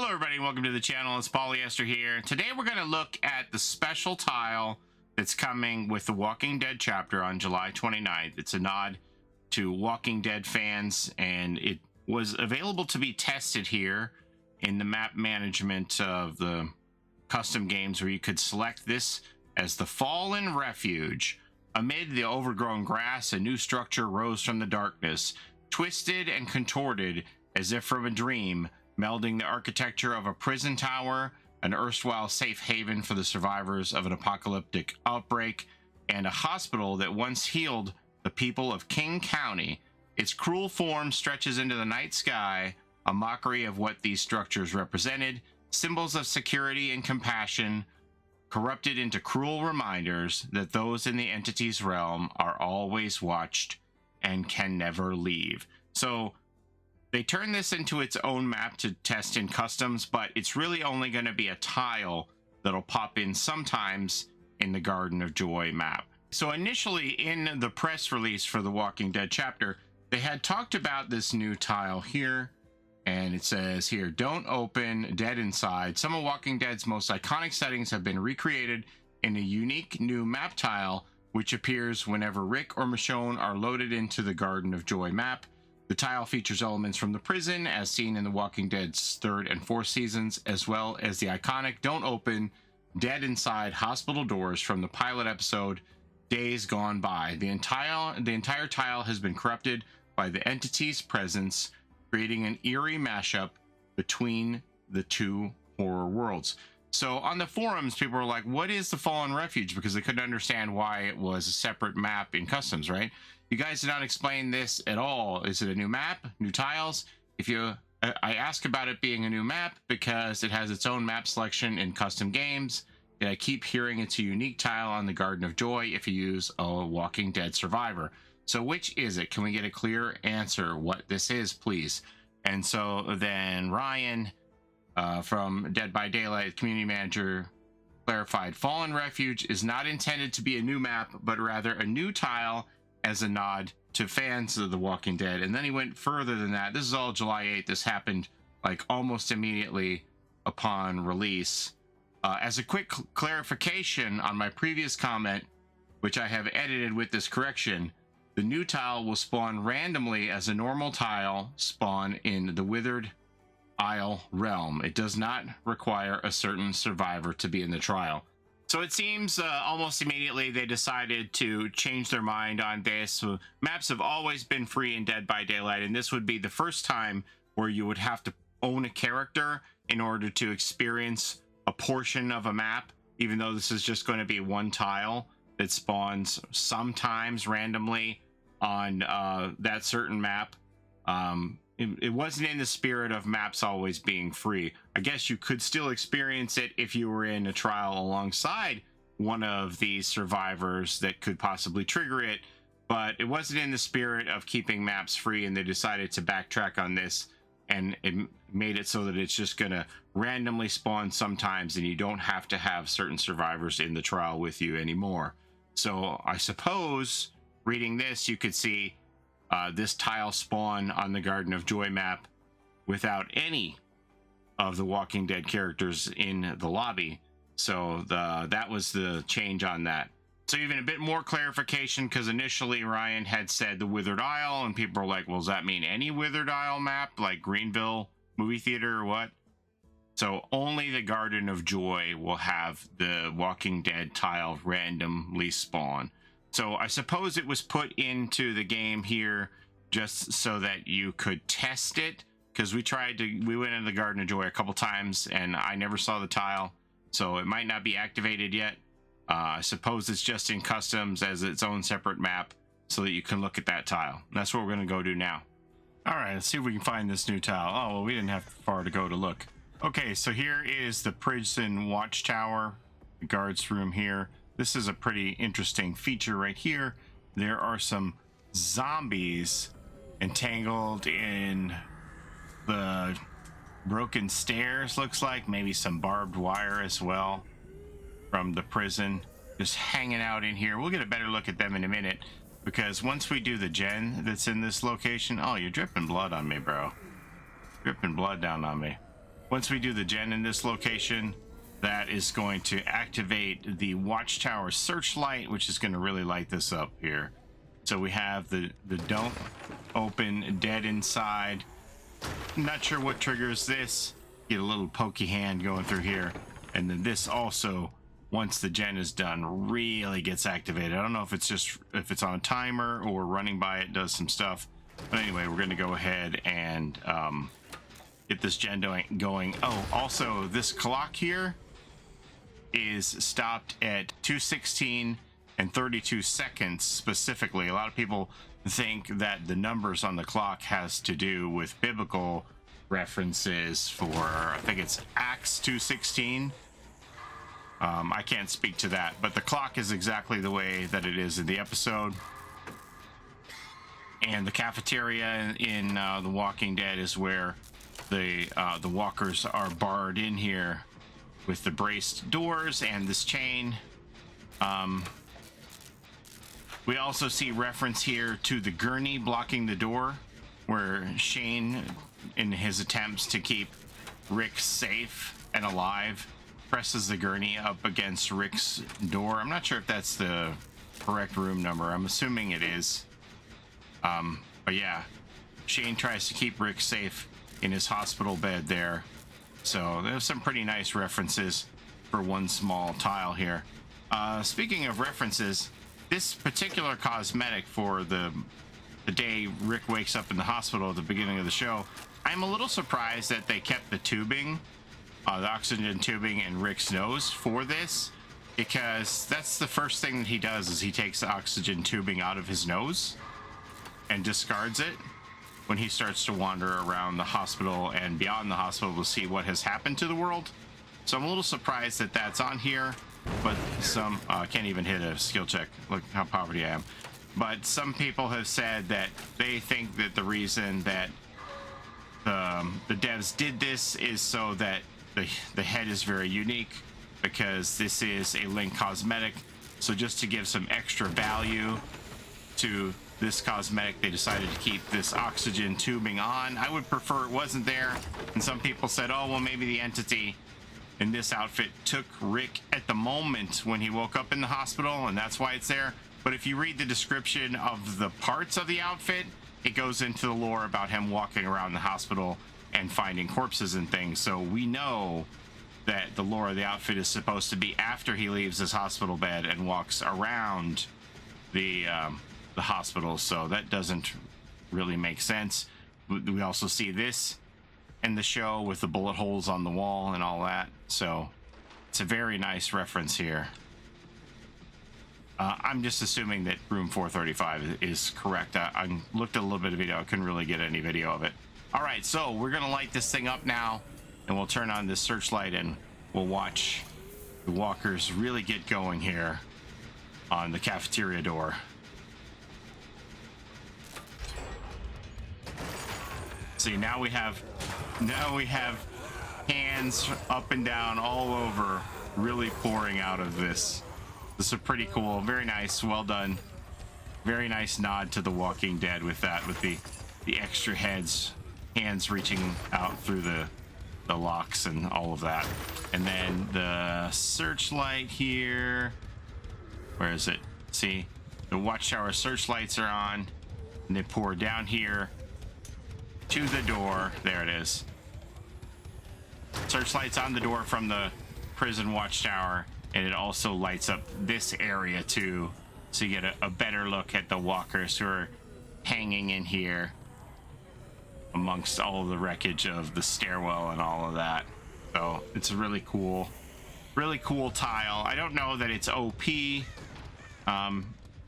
Hello everybody, welcome to the channel. It's Paulie Esther here. Today we're going to look at the special tile that's coming with the Walking Dead chapter on July 29th. It's a nod to Walking Dead fans, and it was available to be tested here in the map management of the custom games, where you could select this as the Fallen Refuge. Amid the overgrown grass, a new structure rose from the darkness, twisted and contorted as if from a dream, melding the architecture of a prison tower, an erstwhile safe haven for the survivors of an apocalyptic outbreak, and a hospital that once healed the people of King County. Its cruel form stretches into the night sky, a mockery of what these structures represented, symbols of security and compassion, corrupted into cruel reminders that those in the entity's realm are always watched and can never leave. So they turned this into its own map to test in customs, but it's really only going to be a tile that'll pop in sometimes in the Garden of Joy map. So initially in the press release for the Walking Dead chapter, they had talked about this new tile here, and it says here, "Don't open, dead inside. Some of Walking Dead's most iconic settings have been recreated in a unique new map tile, which appears whenever Rick or Michonne are loaded into the Garden of Joy map. The tile features elements from the prison, as seen in The Walking Dead's 3rd and 4th seasons, as well as the iconic Don't Open, Dead Inside hospital doors from the pilot episode, Days Gone By. The entire tile has been corrupted by the entity's presence, creating an eerie mashup between the two horror worlds." So on the forums, people were like, what is the Fallen Refuge? Because they couldn't understand why it was a separate map in customs, right? You guys did not explain this at all. Is it a new map, new tiles? I ask about it being a new map because it has its own map selection in custom games. And I keep hearing it's a unique tile on the Garden of Joy if you use a Walking Dead survivor. So which is it? Can we get a clear answer what this is, please? And so then Ryan from Dead by Daylight, community manager, clarified, Fallen Refuge is not intended to be a new map, but rather a new tile as a nod to fans of The Walking Dead. And then he went further than that. This is all July 8th. This happened like almost immediately upon release. As a quick clarification on my previous comment, which I have edited with this correction, the new tile will spawn randomly as a normal tile spawn in the Withered Isle realm. It does not require a certain survivor to be in the trial. So it seems almost immediately they decided to change their mind on this. So maps have always been free in Dead by Daylight, and this would be the first time where you would have to own a character in order to experience a portion of a map, even though this is just going to be one tile that spawns sometimes randomly on that certain map. It wasn't in the spirit of maps always being free. I guess you could still experience it if you were in a trial alongside one of these survivors that could possibly trigger it, but it wasn't in the spirit of keeping maps free, and they decided to backtrack on this, and it made it so that it's just going to randomly spawn sometimes, and you don't have to have certain survivors in the trial with you anymore. So I suppose reading this, you could see this tile spawn on the Garden of Joy map without any of the Walking Dead characters in the lobby. So that was the change on that. So even a bit more clarification, because initially Ryan had said the Withered Isle, and people were like, well, does that mean any Withered Isle map, like Greenville movie theater or what? So only the Garden of Joy will have the Walking Dead tile randomly spawn. So I suppose it was put into the game here just so that you could test it, because we went into the Garden of Joy a couple times and I never saw the tile, so it might not be activated yet. I suppose it's just in customs as its own separate map so that you can look at that tile. And that's what we're going to go do now. All right, let's see if we can find this new tile. Oh, well, we didn't have far to go to look. Okay, so here is the prison watchtower, the guards room here. This is a pretty interesting feature right here. There are some zombies entangled in the broken stairs, looks like. Maybe some barbed wire as well from the prison, just hanging out in here. We'll get a better look at them in a minute, because once we do the gen that's in this location... Oh, you're dripping blood on me, bro. Dripping blood down on me. once we do the gen in this location, that is going to activate the watchtower searchlight, which is going to really light this up here. So we have the don't open dead inside. Not sure what triggers this. Get a little pokey hand going through here. And then this also, once the gen is done, really gets activated. I don't know if it's on a timer or running by it does some stuff. But anyway, we're going to go ahead and get this gen going. Oh, also this clock here is stopped at 2:16 and 32 seconds specifically. A lot of people think that the numbers on the clock has to do with biblical references for, I think it's Acts 2:16. I can't speak to that, but the clock is exactly the way that it is in the episode. And the cafeteria in The Walking Dead is where the walkers are barred in here with the braced doors and this chain. We also see reference here to the gurney blocking the door, where Shane, in his attempts to keep Rick safe and alive, presses the gurney up against Rick's door. I'm not sure if that's the correct room number. I'm assuming it is. But yeah, Shane tries to keep Rick safe in his hospital bed there. So there's some pretty nice references for one small tile here. Speaking of references, this particular cosmetic for the day Rick wakes up in the hospital at the beginning of the show, I'm a little surprised that they kept the tubing, the oxygen tubing in Rick's nose for this, because that's the first thing that he does is he takes the oxygen tubing out of his nose and discards it when he starts to wander around the hospital and beyond the hospital to see what has happened to the world. So I'm a little surprised that that's on here, but some can't even hit a skill check. Look how poverty I am. But some people have said that they think that the reason that the devs did this is so that the head is very unique, because this is a Link cosmetic. So just to give some extra value to this cosmetic, they decided to keep this oxygen tubing on. I would prefer it wasn't there. And some people said, oh, well, maybe the entity in this outfit took Rick at the moment when he woke up in the hospital, and that's why it's there. But if you read the description of the parts of the outfit, it goes into the lore about him walking around the hospital and finding corpses and things. So we know that the lore of the outfit is supposed to be after he leaves his hospital bed and walks around the hospital. So that doesn't really make sense. We also see this in the show with the bullet holes on the wall and all that. So it's a very nice reference here. I'm just assuming that room 435 is correct. I looked at a little bit of video. I couldn't really get any video of it. All right, so we're gonna light this thing up now, and we'll turn on this searchlight and we'll watch the walkers really get going here on the cafeteria door. See, now we have hands up and down all over, really pouring out of this. This is pretty cool, very nice, well done. Very nice nod to The Walking Dead with that, with the extra hands reaching out through the locks and all of that. And then the searchlight here, where is it? See, the watchtower searchlights are on, and they pour down here to the door. There it is. Searchlights on the door from the prison watchtower, and it also lights up this area too, so you get a better look at the walkers who are hanging in here amongst all of the wreckage of the stairwell and all of that. So it's a really cool tile. I don't know that it's OP.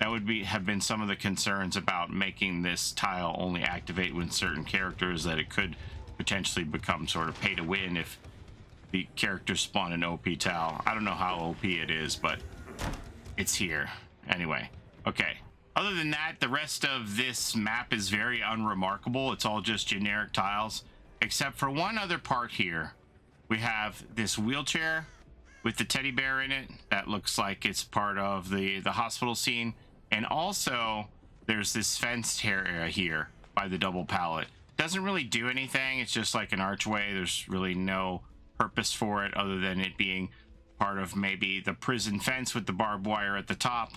That would have been some of the concerns about making this tile only activate when certain characters, that it could potentially become sort of pay to win if the characters spawn an OP tile. I don't know how OP it is, but it's here anyway. Okay, other than that, the rest of this map is very unremarkable. It's all just generic tiles, except for one other part here. We have this wheelchair with the teddy bear in it that looks like it's part of the hospital scene. And also there's this fenced area here by the double pallet. doesn't really do anything. It's just like an archway. There's really no purpose for it other than it being part of maybe the prison fence with the barbed wire at the top.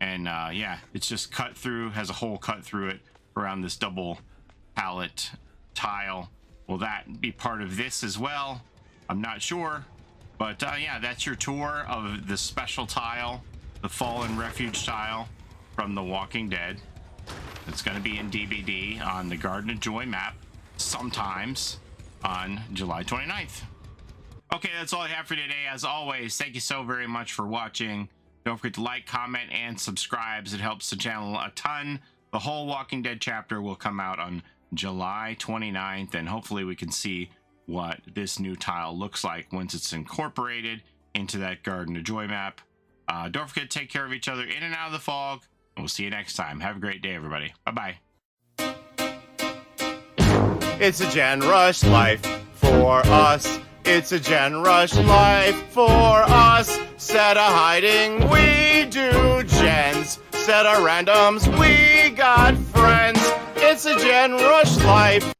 And yeah, it's just cut through, has a hole cut through it around this double pallet tile. Will that be part of this as well? I'm not sure. But yeah, that's your tour of the special tile, the Fallen Refuge tile from The Walking Dead. It's going to be in DBD on the Garden of Joy map sometimes on July 29th. Okay, that's all I have for today. As always, thank you so very much for watching. Don't forget to like, comment, and subscribe. It helps the channel a ton. The whole Walking Dead chapter will come out on July 29th, and hopefully we can see what this new tile looks like once it's incorporated into that Garden of Joy map. Don't forget to take care of each other in and out of the fog, and we'll see you next time. Have a great day, everybody. Bye-bye. It's a Gen Rush life for us. It's a Gen Rush life for us. Set a hiding, we do gens. Set a randoms, we got friends. It's a Gen Rush life.